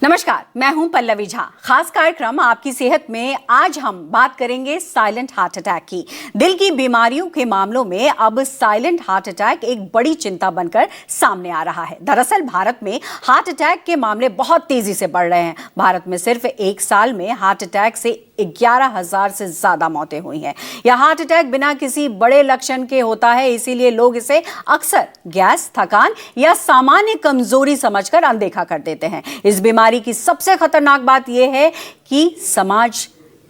नमस्कार, मैं हूं पल्लवी झा। खास कार्यक्रम आपकी सेहत में आज हम बात करेंगे साइलेंट हार्ट अटैक की। दिल की बीमारियों के मामलों में अब साइलेंट हार्ट अटैक एक बड़ी चिंता बनकर सामने आ रहा है। दरअसल भारत में हार्ट अटैक के मामले बहुत तेजी से बढ़ रहे हैं। भारत में सिर्फ एक साल में हार्ट अटैक से 11,000 से ज्यादा मौतें हुई हैं। यह हार्ट अटैक बिना किसी बड़े लक्षण के होता है, इसीलिए लोग इसे अक्सर गैस, थकान या सामान्य कमजोरी समझकर अनदेखा कर देते हैं। इस बीमारी की सबसे खतरनाक बात यह है कि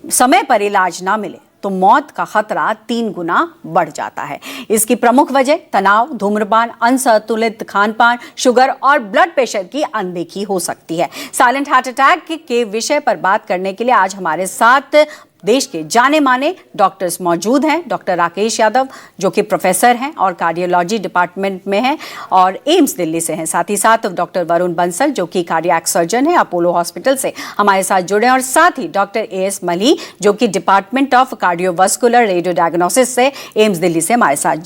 समय पर इलाज ना मिले तो मौत का खतरा 3 गुना बढ़ जाता है। इसकी प्रमुख वजह तनाव, धूम्रपान, असंतुलित खानपान, शुगर और ब्लड प्रेशर की अनदेखी हो सकती है। साइलेंट हार्ट अटैक के विषय पर बात करने के लिए आज हमारे साथ देश के जाने माने डॉक्टर्स मौजूद हैं। डॉक्टर राकेश यादव जो कि प्रोफेसर हैं और कार्डियोलॉजी डिपार्टमेंट में हैं और एम्स दिल्ली से हैं। साथ ही साथ डॉक्टर वरुण बंसल जो कि कार्डियक सर्जन हैं, अपोलो हॉस्पिटल से हमारे साथ जुड़े हैं। और साथ ही डॉक्टर एएस मल्ही जो कि department of cardiovascular radio diagnosis से एम्स दिल्ली से हमारे साथ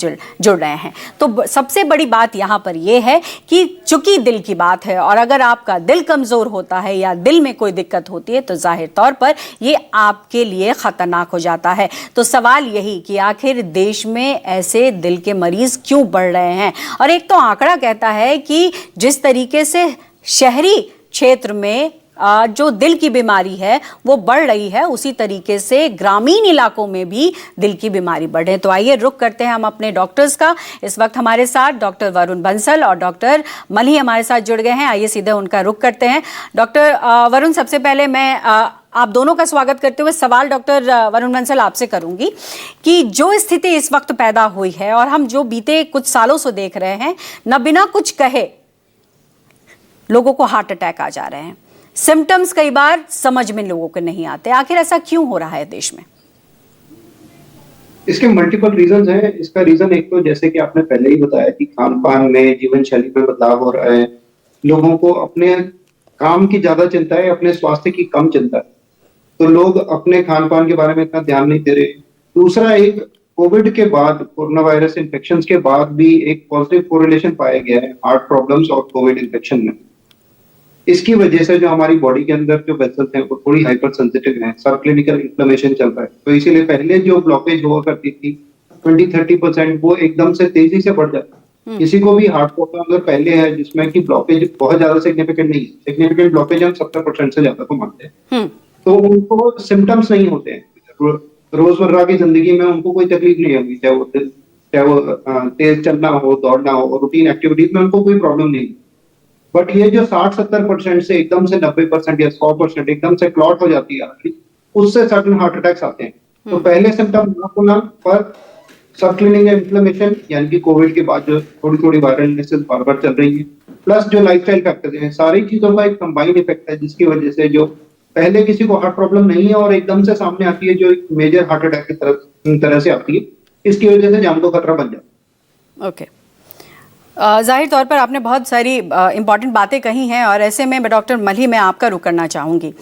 जुड़ रहे हैं। तो सबसे बड़ी बात यहाँ पर यह है कि चूंकि दिल की बात है और अगर आपका दिल कमजोर होता है या दिल में कोई दिक्कत होती है तो जाहिर तौर पर ये आपके लिए खतरनाक हो जाता है। तो सवाल यही कि आखिर देश में ऐसे दिल के मरीज क्यों बढ़ रहे हैं। और एक तो आंकड़ा कहता है कि जिस तरीके से शहरी क्षेत्र में जो दिल की बीमारी है वो बढ़ रही है, उसी तरीके से ग्रामीण इलाकों में भी दिल की बीमारी बढ़ रही है। तो आइए रुख करते हैं हम अपने डॉक्टर्स का। इस वक्त हमारे साथ डॉक्टर वरुण बंसल और डॉक्टर मल्ही हमारे साथ जुड़ गए हैं। आइए सीधे उनका रुख करते हैं। डॉक्टर वरुण, सबसे पहले मैं आप दोनों का स्वागत करते हुए सवाल डॉक्टर वरुण बंसल आपसे करूंगी कि जो स्थिति इस वक्त पैदा हुई है और हम जो बीते कुछ सालों से देख रहे हैं, न बिना कुछ कहे लोगों को हार्ट अटैक आ जा रहे हैं। सिम्टम्स कई बार समझ में लोगों को नहीं आते। आखिर ऐसा क्यों हो रहा है देश में? इसके मल्टीपल रीजंस हैं। इसका रीजन एक तो जैसे कि आपने पहले ही बताया कि खान पान में, जीवन शैली में बदलाव हो रहा है। लोगों को अपने काम की ज्यादा चिंता है, अपने स्वास्थ्य की कम चिंता है, तो लोग अपने खान पान के बारे में इतना ध्यान नहीं दे रहे। दूसरा, एक कोविड के बाद, कोरोना वायरस इन्फेक्शन के बाद भी एक पॉजिटिव कोरिलेशन पाया गया है हार्ट प्रॉब्लम्स और कोविड इन्फेक्शन में। इसकी वजह से जो हमारी बॉडी के अंदर जो वेसल्स हैं वो थोड़ी हाइपर सेंसिटिव हैं, सब क्लिनिकल इन्फ्लेमेशन चल रहा है। तो इसीलिए पहले जो ब्लॉकेज हुआ करती थी 20-30%, वो एकदम से तेजी से बढ़ जाता है। किसी को भी हार्ट प्रॉब्लम अगर पहले है जिसमें कि ब्लॉकेज बहुत ज्यादा सिग्निफिकेंट नहीं है, सिग्निफिकेंट ब्लॉकेज हम 70% से ज्यादा को मानते हैं, तो उनको सिम्टम्स नहीं होते हैं। रोजमर्रा की जिंदगी में उनको कोई तकलीफ नहीं होगी, चाहे वो तेज चलना हो, दौड़ना हो, रूटीन एक्टिविटीज में उनको कोई प्रॉब्लम नहीं। बट ये जो 60-70% से एकदम से 90% या 100% एकदम से क्लॉट हो जाती है, उससे सडन हार्ट अटैक्स आते हैं। तो पहले सिम्टम ना होना पर सब क्लिनिकल इन्फ्लेमेशन, यानी कि कोविड के बाद जो थोड़ी थोड़ी वायरल इलनेसेस बार बार चल रही है, प्लस जो लाइफस्टाइल फैक्टर्स हैं, सारी चीजों का एक कंबाइंड इफेक्ट है जिसकी वजह से जो पहले किसी को हार्ट प्रॉब्लम नहीं है और एकदम से सामने आती है, जो एक मेजर हार्ट अटैक की तरह से आती है, इसकी वजह से जान को खतरा बन जाता है। ओके, जाहिर तौर पर आपने बहुत सारी इंपॉर्टेंट बातें कही हैं और ऐसे में डॉक्टर मल्ही मैं आपका रुख करना चाहूँगी।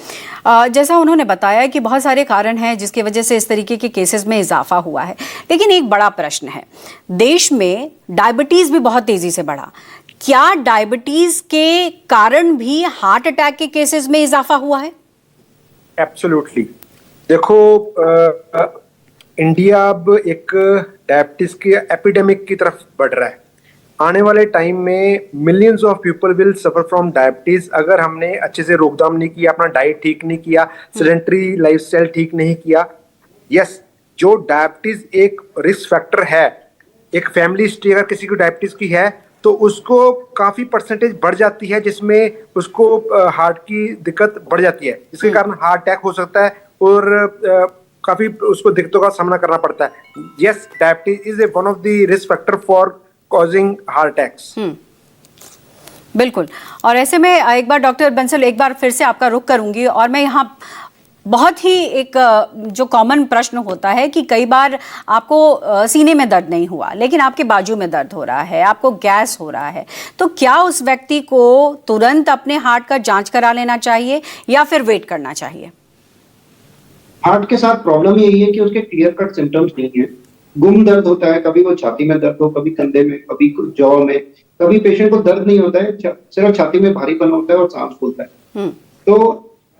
जैसा उन्होंने बताया कि बहुत सारे कारण हैं जिसकी वजह से इस तरीके के केसेस में इजाफा हुआ है, लेकिन एक बड़ा प्रश्न है, देश में डायबिटीज़ भी बहुत तेज़ी से बढ़ा। क्या डायबिटीज़ के कारण भी हार्ट अटैक के केसेस में इजाफा हुआ है? एब्सोल्युटली। देखो, इंडिया अब एक डायबिटीज की एपिडेमिक की तरफ बढ़ रहा है। आने वाले टाइम में millions of people will suffer from diabetes अगर हमने अच्छे से रोकथाम नहीं किया, अपना डाइट ठीक नहीं किया, सेडेंटरी लाइफस्टाइल ठीक नहीं किया। यस, जो डायबिटीज एक रिस्क फैक्टर है, एक फैमिली हिस्ट्री अगर किसी को डायबिटीज की है तो उसको काफी परसेंटेज बढ़ जाती है जिसमें उसको हार्ट की दिक्कत बढ़ जाती है, जिसके कारण हार्ट अटैक हो सकता है और काफी उसको दिक्कतों का सामना करना पड़ता है। Yes, diabetes is one of the risk factor for causing heart attacks. बिल्कुल। और ऐसे में एक बार डॉक्टर बंसल, एक बार फिर से आपका रुख करूंगी और मैं यहाँ बहुत ही एक जो कॉमन प्रश्न होता है कि कई बार आपको सीने में दर्द नहीं हुआ लेकिन आपके बाजू में दर्द हो रहा है, आपको गैस हो रहा है, तो क्या उस व्यक्ति को तुरंत अपने हार्ट का जांच करा लेना चाहिए या फिर वेट करना चाहिए? हार्ट के साथ प्रॉब्लम यही है कि उसके क्लियर कट सिम्टम्स नहीं है। गुम दर्द होता है, कभी वो छाती में दर्द हो, कभी कंधे में, कभी जॉ में, कभी पेशेंट को दर्द नहीं होता है, सिर्फ छाती में भारीपन होता है और सांस फूलता है। तो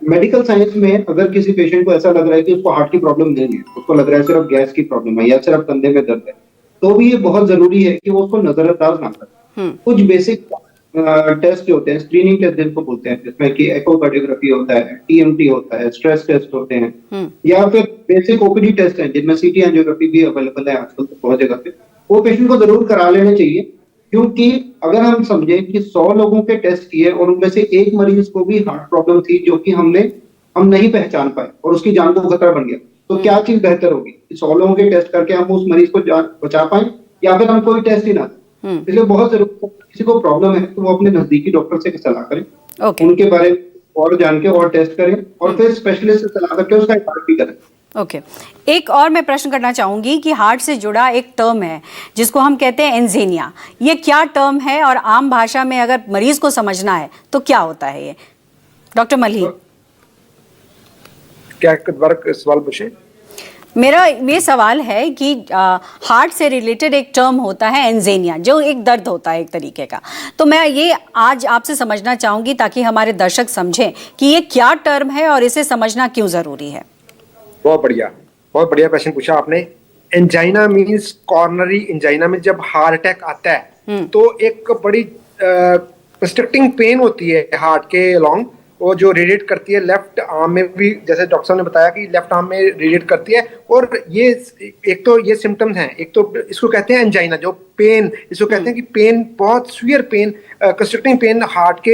मेडिकल साइंस में अगर किसी पेशेंट को ऐसा लग रहा है कि उसको हार्ट की प्रॉब्लम नहीं है, उसको लग रहा है सिर्फ गैस की प्रॉब्लम है या सिर्फ कंधे में दर्द है, तो भी ये बहुत जरूरी है कि वो उसको नजरअंदाज ना करे। कुछ बेसिक टेस्ट जो होते हैं, स्क्रीनिंग टेस्ट जिनको बोलते हैं, जिसमें कि एकोकार्डियोग्राफी होता है, टीएमटी होता है, स्ट्रेस टेस्ट होते हैं, या फिर बेसिक ओपीडी टेस्ट हैं जिनमें सीटी एंजियोग्राफी भी अवेलेबल है आजकल तो बहुत जगह पे, वो पेशेंट को जरूर करा लेने चाहिए। क्योंकि अगर हम समझे कि 100 लोगों के टेस्ट किए और उनमें से एक मरीज को भी हार्ट प्रॉब्लम थी जो कि हम नहीं पहचान पाए और उसकी जान को खतरा बन गया, तो क्या चीज बेहतर होगी? 100 लोगों के टेस्ट करके हम उस मरीज को जान बचा पाए या फिर हम कोई टेस्ट ही ना दें। इसलिए बहुत जरूरी है, किसी को प्रॉब्लम है तो वो अपने नजदीकी डॉक्टर से सलाह करें, उनके बारे में और जान के और टेस्ट करें और फिर स्पेशलिस्ट से सलाह करके उसका इलाज भी करें। ओके एक और मैं प्रश्न करना चाहूंगी कि हार्ट से जुड़ा एक टर्म है जिसको हम कहते हैं एंजीनिया, ये क्या टर्म है और आम भाषा में अगर मरीज को समझना है तो क्या होता है ये? डॉक्टर मल्ही, क्या दोबारा सवाल पूछे? मेरा ये सवाल है कि हार्ट से रिलेटेड एक टर्म होता है एंजीनिया, जो एक दर्द होता है एक तरीके का, तो मैं ये आज आपसे समझना चाहूंगी ताकि हमारे दर्शक समझें कि ये क्या टर्म है और इसे समझना क्यों जरूरी है। बहुत बढ़िया प्रश्न पूछा आपने। एंजाइना मींस कॉर्नरी एंजाइना में जब हार्ट अटैक आता है तो एक बड़ी कंस्ट्रक्टिंग पेन होती है हार्ट के अलोंग, वो जो रेडिएट करती है लेफ्ट आर्म में भी, जैसे डॉक्टर साहब ने बताया कि लेफ्ट आर्म में रेडिएट करती है। और ये एक तो ये सिम्टम्स हैं, एक तो इसको कहते हैं एंजाइना, जो पेन, इसको कहते हैं कि पेन बहुत severe pain, constructing pain heart के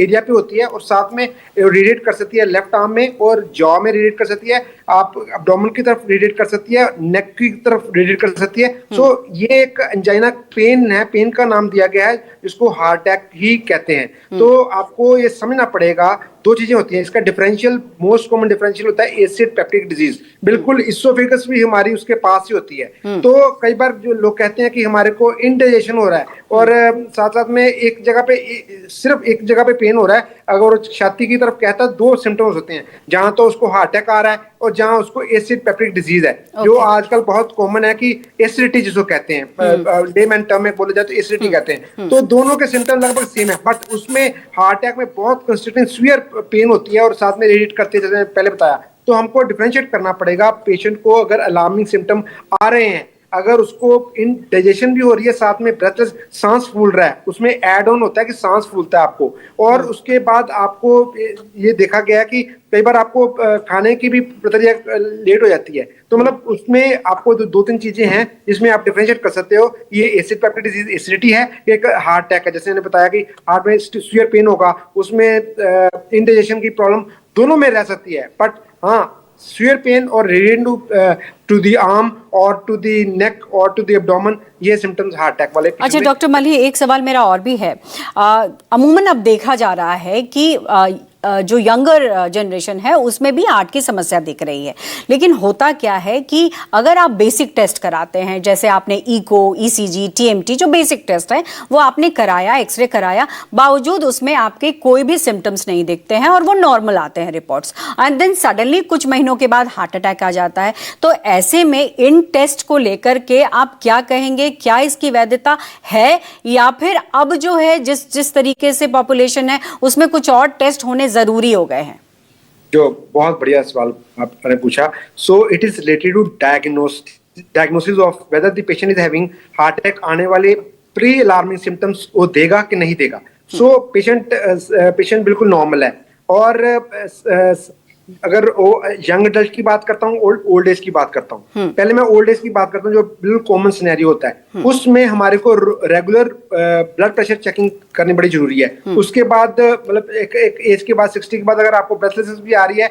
एरिया पे होती है और साथ में रेडिएट कर सकती है लेफ्ट आर्म में और जॉ में रेडिएट कर सकती है, आप एब्डोमेन की तरफ रेडिएट कर सकती है, नेक की तरफ रेडिएट कर सकती है। सो ये एक एंजाइना पेन है, पेन का नाम दिया गया है जिसको हार्ट अटैक ही कहते हैं। तो आपको ये समझना पड़ेगा, दो चीजें होती हैं इसका डिफरेंशियल, मोस्ट कॉमन डिफरेंशियल होता है एसिड पेप्टिक डिजीज, बिल्कुल इसोफेगस भी हमारी उसके पास ही होती है। तो कई बार जो लोग कहते हैं कि हमारे को इंडाइजेशन हो रहा है और साथ साथ में एक जगह पे, सिर्फ एक जगह पे पेन हो रहा है, अगर छाती की तरफ कहता है, दो सिम्टम्स होते हैं, जहां तो उसको हार्ट अटैक आ रहा है और जहां उसको एसिड पेप्टिक डिजीज है, जो आजकल बहुत कॉमन है कि एसिडिटी जिसको कहते हैं, लेमन टर्म में बोले जाए तो एसिडिटी कहते हैं। तो दोनों के सिम्टम लगभग सेम है, बट उसमें हार्ट अटैक में बहुत कंस्ट्रक्टिंग सीवियर पेन होती है और साथ में रेडिएट करते हैं, जैसे पहले बताया। तो हमको डिफरेंशिएट करना पड़ेगा पेशेंट को, अगर अलार्मिंग सिम्टम आ रहे हैं, अगर उसको इंडाइजेशन भी हो रही है, साथ में ब्रेथलेस, सांस फूल रहा है, उसमें ऐड ऑन होता है कि सांस फूलता है आपको, और उसके बाद आपको ये देखा गया कि कई बार आपको खाने की भी प्रक्रिया लेट हो जाती है। तो मतलब उसमें आपको दो तीन चीजें हैं जिसमें आप डिफरेंशिएट कर सकते हो, ये एसिड पेप्टिक डिजीज एसिडिटी है, एक हार्ट अटैक है। जैसे मैंने बताया कि हार्ट में सीवियर पेन होगा, उसमें इंडाइजेशन की प्रॉब्लम दोनों में रह सकती है, बट हाँ सीवियर पेन और रेडिएट टू द आर्म और टू द नेक और टू द एब्डोमेन, ये सिम्टम्स हार्ट अटैक वाले। अच्छा डॉक्टर मल्ही, एक सवाल मेरा और भी है। अमूमन अब देखा जा रहा है कि जो यंगर जनरेशन है उसमें भी हार्ट की समस्या दिख रही है, लेकिन होता क्या है कि अगर आप बेसिक टेस्ट कराते हैं, जैसे आपने इको, ईसीजी, टीएमटी, जो बेसिक टेस्ट है वो आपने कराया, एक्सरे कराया, बावजूद उसमें आपके कोई भी सिम्टम्स नहीं दिखते हैं और वो नॉर्मल आते हैं रिपोर्ट्स, एंड देन सडनली कुछ महीनों के बाद हार्ट अटैक आ जाता है। तो ऐसे में इन टेस्ट को लेकर के आप क्या कहेंगे? क्या इसकी वैधता है या फिर अब जो है जिस तरीके से पॉपुलेशन है उसमें कुछ और टेस्ट होने जरूरी हो गए हैं? जो बहुत बढ़िया सवाल आपने पूछा। So it is related to diagnosis of whether the patient is having heart attack. आने वाले प्री अलार्मिंग सिम्टम्स वो देगा कि नहीं देगा। सो पेशेंट बिल्कुल नॉर्मल है, और अगर यंग अडल्ट की बात करता हूँ, ओल्ड एज की बात करता हूँ। पहले मैं ओल्ड एज की बात करता हूँ, जो बिल्कुल कॉमन सिनेरियो होता है, उसमें हमारे को रेगुलर ब्लड प्रेशर चेकिंग करनी बड़ी जरूरी है। उसके बाद मतलब एक एज के बाद, 60 के बाद, अगर आपको ब्रेथलेसनेस भी आ रही है,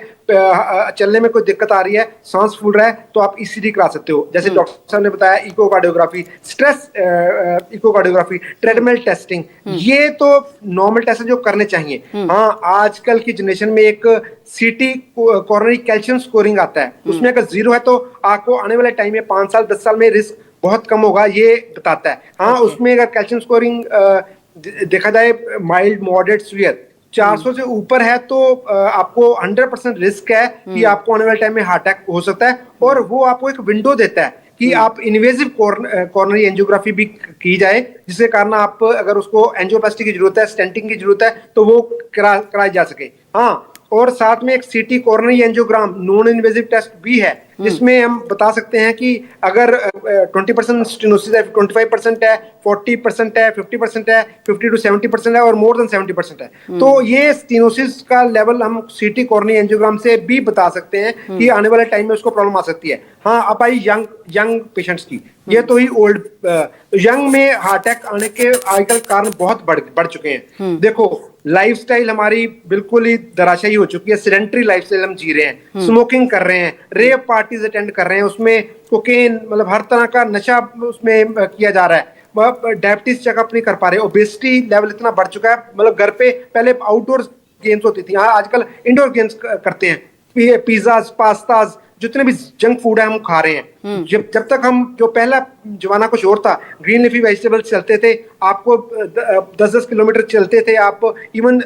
चलने में कोई दिक्कत आ रही है, सांस फूल रहा है, तो आप ईसीजी करा सकते हो। जैसे डॉक्टर साहब ने बताया, echocardiography, stress echocardiography, treadmill testing, ये तो नॉर्मल टेस्ट है जो करने चाहिए। हाँ, आजकल की जनरेशन में एक सीटी कॉर्नरी कैल्शियम स्कोरिंग आता है, उसमें अगर 0 है तो आपको आने वाले टाइम में 5 साल 10 साल में रिस्क बहुत कम होगा, ये बताता है। हाँ, उसमें अगर कैल्शियम स्कोरिंग देखा जाए माइल्ड, मॉडरेट, सीवियर 400 से ऊपर है तो आपको 100% रिस्क है कि आपको आने वाले टाइम में हार्ट अटैक हो सकता है। और वो आपको एक विंडो देता है कि आप इन्वेजिव कॉर्नरी एंजियोग्राफी भी की जाए, जिसके कारण आप, अगर उसको एंजियोप्लास्टी की जरूरत है, स्टेंटिंग की जरूरत है, तो वो कराई जा सके। हाँ, और साथ में एक CT coronary angiogram non invasive test भी है, जिसमें हम बता सकते हैं कि अगर 20% स्टेनोसिस है, 25% है, 40% है, 50% है, 50 to 70% है और मोर देन 70% है। तो ये स्टेनोसिस का लेवल हम सीटी कोरोनरी एंजियोग्राम से भी बता सकते हैं कि आने वाले टाइम में उसको प्रॉब्लम आ सकती है। हाँ, अब आई यंग पेशेंट्स की, ये तो ही ओल्ड यंग में हार्ट अटैक आने के आजकल कारण बहुत बढ़ चुके हैं। देखो, लाइफस्टाइल हमारी बिल्कुल ही धराशायी हो चुकी है, सेडेंटरी लाइफस्टाइल हम जी रहे हैं, स्मोकिंग कर रहे हैं, रेव पार्टीज अटेंड कर रहे हैं, उसमें कोकेन मतलब हर तरह का नशा उसमें किया जा रहा है, वह डायबिटीज चेकअप नहीं कर पा रहे, ओबेसिटी लेवल इतना बढ़ चुका है, मतलब घर पे पहले आउटडोर गेम्स होती थी, आजकल इंडोर गेम्स करते हैं, पिज्जाज, पास्ताज, जितने भी जंक फूड है हम खा रहे हैं। जब तक हम, जो पहला जमाना कुछ और था, ग्रीन लीफी वेजिटेबल्स चलते थे, आपको 10-10 किलोमीटर चलते थे आप, इवन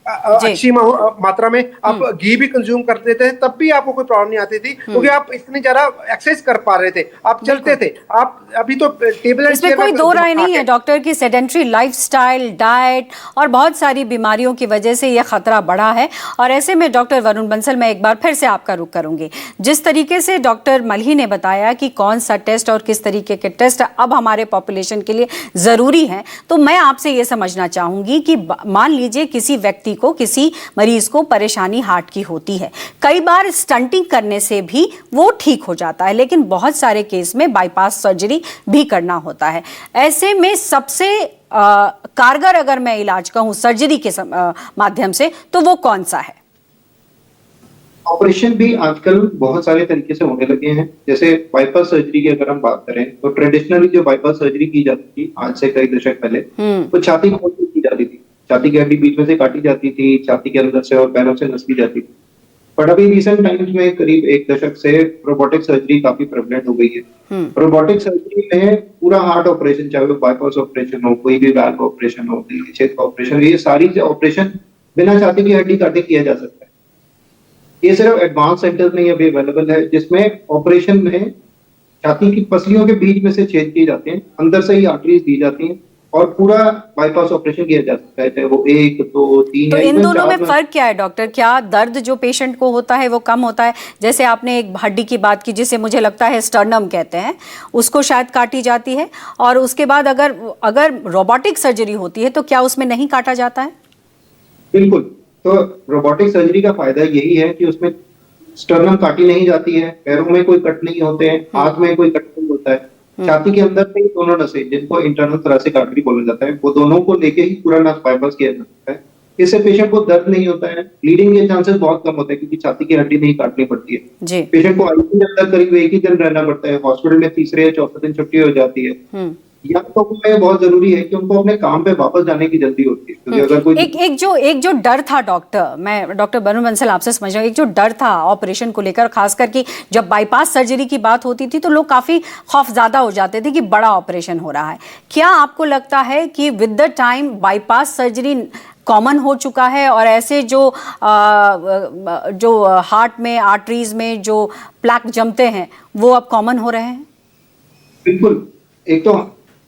अच्छी मात्रा में आप घी भी कंज्यूम करते थे, तब भी आपको कोई प्रॉब्लम नहीं आती थी, क्योंकि आप इतनी ज्यादा एक्सरसाइज कर पा रहे थे, आप चलते थे। आप अभी तो टेबल एंड इसमें कोई दो राय नहीं है डॉक्टर की सेडेंट्री लाइफस्टाइल, डाइट और बहुत सारी बीमारियों की वजह से यह खतरा बढ़ा है। और ऐसे में डॉक्टर वरुण बंसल, मैं एक बार फिर से आपका रुख करूंगी। जिस तरीके से डॉक्टर मल्ही ने बताया कि कौन सा टेस्ट और किस तरीके के टेस्ट अब हमारे पॉपुलेशन के लिए जरूरी है, तो मैं आपसे ये समझना चाहूंगी कि मान लीजिए किसी व्यक्ति को, किसी मरीज को परेशानी हार्ट की होती है, कई बार स्टंटिंग करने से भी वो ठीक हो जाता है, लेकिन बहुत सारे केस में बाईपास सर्जरी भी करना होता है। ऐसे में सबसे कारगर अगर मैं इलाज कहूं सर्जरी के माध्यम से, तो वो कौन सा है? ऑपरेशन भी आजकल बहुत सारे तरीके से होने लगे हैं। जैसे बाईपास सर्जरी की अगर हम बात करें, तो ट्रेडिशनली जो बाईपास सर्जरी की जाती थी आज से कई दशक पहले, वो छाती खोल के की जाती थी, छाती की हड्डी बीच में से काटी जाती थी, छाती के अंदर से और पैरों से नस ली जाती थी। बट अभी रिसेंट टाइम्स में करीब एक दशक से रोबोटिक सर्जरी काफी प्रेवलेंट हो गई है। रोबोटिक सर्जरी में पूरा हार्ट ऑपरेशन, चाहे वो बाईपास ऑपरेशन हो, कोई भी वाल्व ऑपरेशन हो, दिल के छेद का ऑपरेशन, ये सारी ऑपरेशन बिना छाती की हड्डी काटे किया जा सकता है। ये सिर्फ एडवांस सेंटर्स में अभी अवेलेबल है, जिसमें ऑपरेशन में छाती की पसलियों के बीच में से छेद किए जाते हैं, अंदर से ही आर्टरीज दी जाती हैं और पूरा बाईपास ऑपरेशन किया जा सकता है, चाहे वो 1, 2, 3। तो इन दोनों में फर्क क्या है डॉक्टर? क्या दर्द जो पेशेंट को होता है वो कम होता है? जैसे आपने एक हड्डी की बात की जिसे मुझे लगता है स्टर्नम कहते हैं, उसको शायद काटी जाती है, और उसके बाद अगर रोबोटिक सर्जरी होती है तो क्या उसमें नहीं काटा जाता है? बिल्कुल। तो रोबोटिक सर्जरी का फायदा यही है कि उसमें स्टर्नम काटी नहीं जाती है, पैरों में कोई कट नहीं होते हैं, हाथ में कोई कट नहीं होता है, छाती के अंदर से दोनों नसें, जिनको इंटरनल थोरेसिक आर्टरी बोला जाता है, वो दोनों को लेके ही पूरा नस बाईपास किया जाता है। इससे पेशेंट को दर्द नहीं होता है, ब्लीडिंग के चांसेस बहुत कम होते हैं, क्योंकि छाती की हड्डी नहीं काटनी पड़ती है। पेशेंट को आईसीयू के अंदर करीब 1 ही दिन रहना पड़ता है, हॉस्पिटल में तीसरे या चौथे दिन छुट्टी हो जाती है। या तो बहुत जरूरी है कि उनको अपने काम पे वापस जाने की जल्दी होती है, क्योंकि अगर कोई एक जो डर था डॉक्टर, मैं डॉक्टर वरुण बंसल आपसे समझ रहा हूँ, एक जो डर था ऑपरेशन को लेकर, खासकर कि जब बाईपास सर्जरी की बात होती थी तो लोग काफी खौफज़दा हो जाते थे कि बड़ा ऑपरेशन हो रहा है। क्या आपको लगता है कि with the time bypass surgery common हो चुका है और ऐसे जो हार्ट में, आर्टरीज में जो प्लैक जमते हैं वो अब कॉमन हो रहे हैं? बिल्कुल। एक तो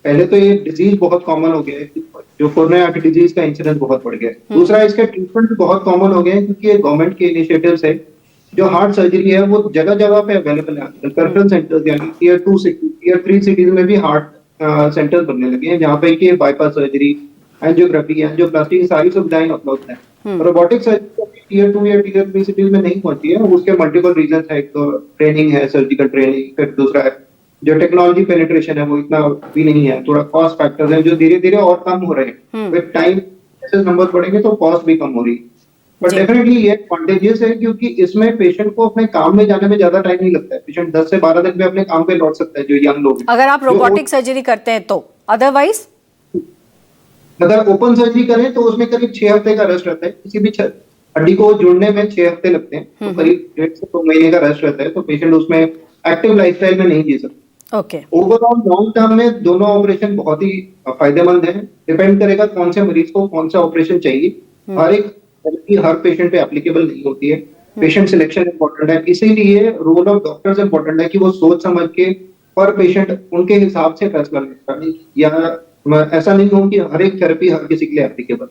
पहले तो ये डिजीज बहुत कॉमन हो गया है, जो कोरोनरी आर्टरी डिजीज का इंसिडेंस बहुत बढ़ गया है। दूसरा, इसके ट्रीटमेंट भी बहुत कॉमन हो गए हैं, क्योंकि ये गवर्नमेंट के इनिशिएटिव्स है। जो हार्ट सर्जरी है वो जगह जगह पे अवेलेबल है आजकल। रेफरेंस सेंटर्स यानी टियर 2 सिटी, टियर 3 सिटीज में भी हार्ट सेंटर्स बनने लगे हैं, जहाँ पे कि बाईपास सर्जरी, एंजियोग्राफी, एंजियोप्लास्टी की सारी सुविधाएं उपलब्ध है। रोबोटिक सर्जरी टियर 2 या टियर 3 सिटीज में नहीं पहुंची है, उसके मल्टीपल रीजन है। एक तो ट्रेनिंग है, सर्जिकल ट्रेनिंग, फिर दूसरा है जो टेक्नोलॉजी पेनिट्रेशन है वो इतना भी नहीं है, थोड़ा कॉस्ट फैक्टर्स हैं जो धीरे धीरे और कम हो रहे हैं। विद टाइम जैसे नंबर बढ़ेंगे तो कॉस्ट भी कम हो रही है। बट डेफिनेटली ये एडवांटेजेस है, क्योंकि इसमें पेशेंट को अपने काम में जाने में ज्यादा टाइम नहीं लगता है। पेशेंट 10 से 12 दिन में अपने काम पे लौट सकता है, जो यंग लोग हैं। अगर आप रोबोटिक सर्जरी करते हैं तो, अदरवाइज अगर ओपन सर्जरी करें तो उसमें करीब 6 हफ्ते का रेस्ट रहता है। किसी भी हड्डी को जुड़ने में 6 हफ्ते लगते हैं, तो करीब 1.5 से 2 महीने का रेस्ट रहता है, तो पेशेंट उसमें एक्टिव लाइफस्टाइल में नहीं जी सकता। ओवरऑल लॉन्ग टर्म में दोनों ऑपरेशन बहुत ही फायदेमंद है। डिपेंड करेगा कौन से मरीज को कौन सा ऑपरेशन चाहिए। हर एक थेरेपी हर पेशेंट पे एप्लीकेबल नहीं होती है। पेशेंट सिलेक्शन इंपॉर्टेंट है, इसीलिए रोल ऑफ डॉक्टर्स इंपॉर्टेंट है कि वो सोच समझ के पर पेशेंट उनके हिसाब से फैसला करें, या ऐसा नहीं हो कि हर एक थेरेपी हर किसी के लिए एप्लीकेबल।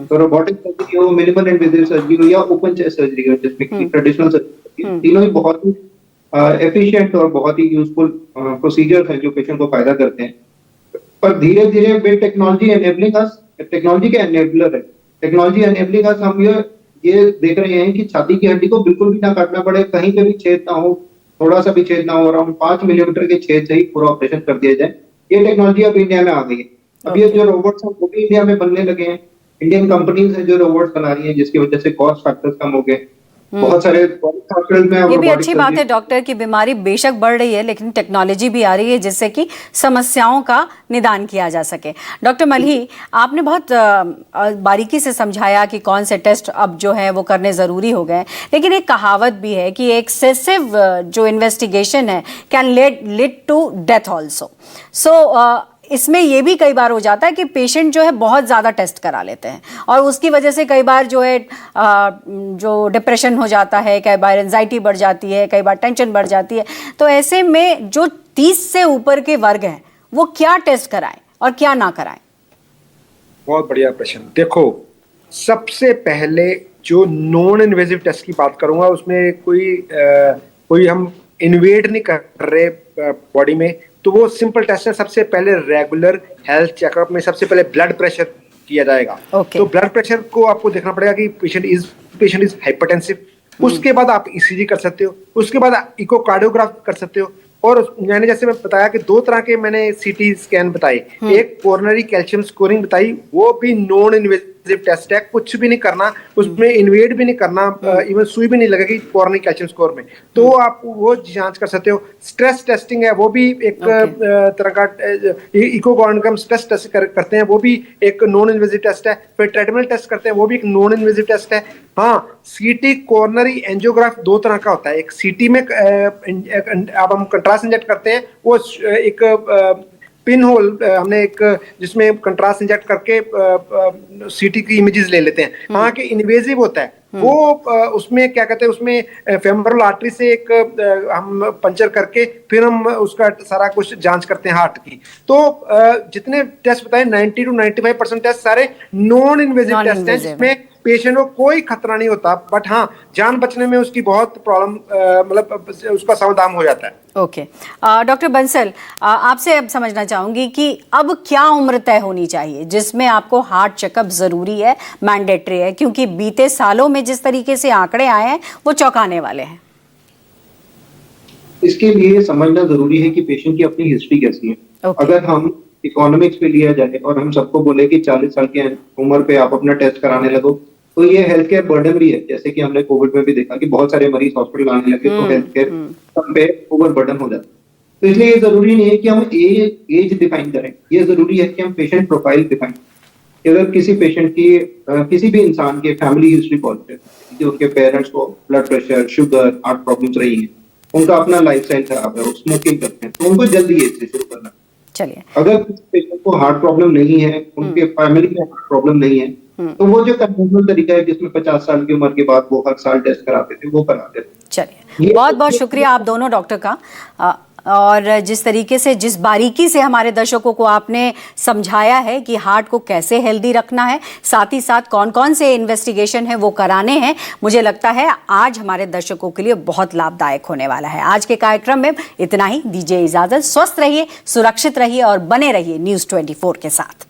तो रोबोटिक सर्जरी हो, मिनिमल इन्वेजिव सर्जरी हो या ओपन चेस्ट सर्जरी हो, जिसमें कि ट्रेडिशनल सर्जरी, तीनों ही बहुत ही एफिशिएंट और बहुत ही यूजफुल प्रोसीजर्स हैं जो पेशेंट को फायदा करते हैं। पर धीरे धीरे with technology enabling us, technology के एनेबलर है, टेक्नोलॉजी एनेबलिंग अस, हम ये देख रहे हैं कि छाती की हड्डी को बिल्कुल भी ना काटना पड़े, कहीं पे भी छेद ना हो, थोड़ा सा भी छेद ना हो, और हम 5 मिलीमीटर के छेद से ही पूरा ऑपरेशन कर दिया जाए। ये टेक्नोलॉजी अब इंडिया में आ गई है। अब ये जो रोबोट्स हैं वो भी इंडिया में बनने लगे हैं। इंडियन कंपनीज हैं जो रोबोट्स बना रही हैं, जिसकी वजह से कॉस्ट फैक्टर्स कम हो गए। बहुत सारे हॉस्पिटल में ये भी अच्छी बात है डॉक्टर की बीमारी बेशक बढ़ रही है, लेकिन टेक्नोलॉजी भी आ रही है जिससे कि समस्याओं का निदान किया जा सके। डॉक्टर मल्ही, आपने बहुत बारीकी से समझाया कि कौन से टेस्ट अब जो है वो करने ज़रूरी हो गए, लेकिन एक कहावत भी है कि एक्सेसिव जो इन्वेस्टिगेशन है can lead to death also. So इसमें ये भी कई बार हो जाता है कि पेशेंट जो है बहुत ज़्यादा टेस्ट करा लेते हैं और उसकी वजह से कई बार जो है जो डिप्रेशन हो जाता है, कई बार एंजाइटी बढ़ जाती है, कई बार टेंशन बढ़ जाती है। तो ऐसे में जो 30 से ऊपर के वर्ग हैं वो क्या टेस्ट कराएं और क्या ना कराएं? बहुत बढ़िया प्रश्न। देखो, सबसे पहले जो नॉन इन्वेजिव टेस्ट की बात करूंगा, उसमें कोई हम इन्वेड नहीं कर रहे बॉडी में, तो वो सिंपल टेस्ट है। सबसे पहले रेगुलर हेल्थ चेकअप में सबसे पहले ब्लड प्रेशर किया जाएगा। तो ब्लड प्रेशर को आपको देखना पड़ेगा कि पेशेंट इज हाइपरटेंसिव। उसके बाद आप ईसीजी कर सकते हो, उसके बाद इकोकार्डियोग्राफ कर सकते हो। और मैंने जैसे मैं बताया कि 2 तरह के मैंने सीटी स्कैन बताए, एक कोरोनरी कैल्शियम स्कोरिंग बताई, वो भी नॉन इन्वेजिव टेस्ट है, कुछ भी नहीं करना उसमें, इन्वेड भी नहीं करना, इवन सुई भी नहीं लगेगी कोरोनरी कैल्शियम स्कोर में, तो आप वो जांच कर सकते हो। स्ट्रेस टेस्टिंग है, वो भी एक तरह का इकोकार्डियोग्राम स्ट्रेस टेस्ट करते हैं, वो भी एक नॉन इन्वेजिव टेस्ट है। फिर ट्रेडमिल टेस्ट करते हैं, वो भी एक नॉन इन्वेजिव टेस्ट है। हाँ, सीटी कोरोनरी एंजियोग्राफ 2 तरह का होता है। एक सीटी में अब हम कंट्रास्ट इंजेक्ट करते हैं, वो एक पिन होल हमने एक जिसमें कंट्रास्ट इंजेक्ट करके सीटी की इमेजेस ले लेते हैं। हाँ, कि इन्वेजिव होता है वो, उसमें क्या कहते हैं, उसमें फेमोरल आर्टरी से एक हम पंचर करके फिर हम उसका सारा कुछ जांच करते हैं हार्ट की। तो जितने टेस्ट बताए 90 to 95% टेस्ट सारे नॉन इन्वेजिव टेस्ट हैं, जिसमें पेशेंट को कोई खतरा नहीं होता, बट हाँ, जान बचने में उसकी बहुत प्रॉब्लम, मतलब उसका समाधान हो जाता है। ओके डॉक्टर बंसल, आपसे अब समझना चाहूंगी कि अब क्या उम्र तय होनी चाहिए जिसमें आपको हार्ट चेकअप जरूरी है, मैंडेटरी है, क्योंकि बीते सालों में जिस तरीके से आंकड़े आए हैं वो चौंकाने वाले हैं। इसके लिए समझना जरूरी है कि पेशेंट की अपनी हिस्ट्री कैसी है। अगर हम इकोनॉमिक्स पे लिया जाए और हम सबको बोले कि 40 साल की उम्र पे आप अपना टेस्ट कराने लगो, तो ये हेल्थ केयर बर्डन भी है। जैसे कि हमने कोविड में भी देखा कि बहुत सारे मरीज हॉस्पिटल आने लगे, तो हेल्थ केयर पे ओवर बर्डन हो जाता है। तो इसलिए ये जरूरी नहीं है कि हम एज डिफाइन करें, ये जरूरी है कि हम पेशेंट प्रोफाइल डिफाइन करें। अगर किसी पेशेंट की किसी भी इंसान के फैमिली हिस्ट्री पॉजिटिव, कि उनके पेरेंट्स को blood pressure, sugar, heart problems रही है, उनका अपना लाइफस्टाइल खराब है, वो स्मोकिंग करते हैं, तो उनको जल्दी एज से शुरू करना। चलिए, अगर पेशेंट को हार्ट प्रॉब्लम नहीं है, उनके फैमिली में हार्ट प्रॉब्लम नहीं है, तो वो जो कन्वेंशनल तरीका है जिसमें 50 साल की उम्र के बाद वो हर साल टेस्ट कराते थे, वो कराते थे। चलिए, बहुत बहुत शुक्रिया आप दोनों डॉक्टर का, और जिस तरीके से, जिस बारीकी से हमारे दर्शकों को आपने समझाया है कि हार्ट को कैसे हेल्दी रखना है, साथ ही साथ कौन कौन से इन्वेस्टिगेशन है वो कराने हैं, मुझे लगता है आज हमारे दर्शकों के लिए बहुत लाभदायक होने वाला है। आज के कार्यक्रम में इतना ही, दीजिए इजाजत, स्वस्थ रहिए, सुरक्षित रहिए और बने रहिए News 24 के साथ।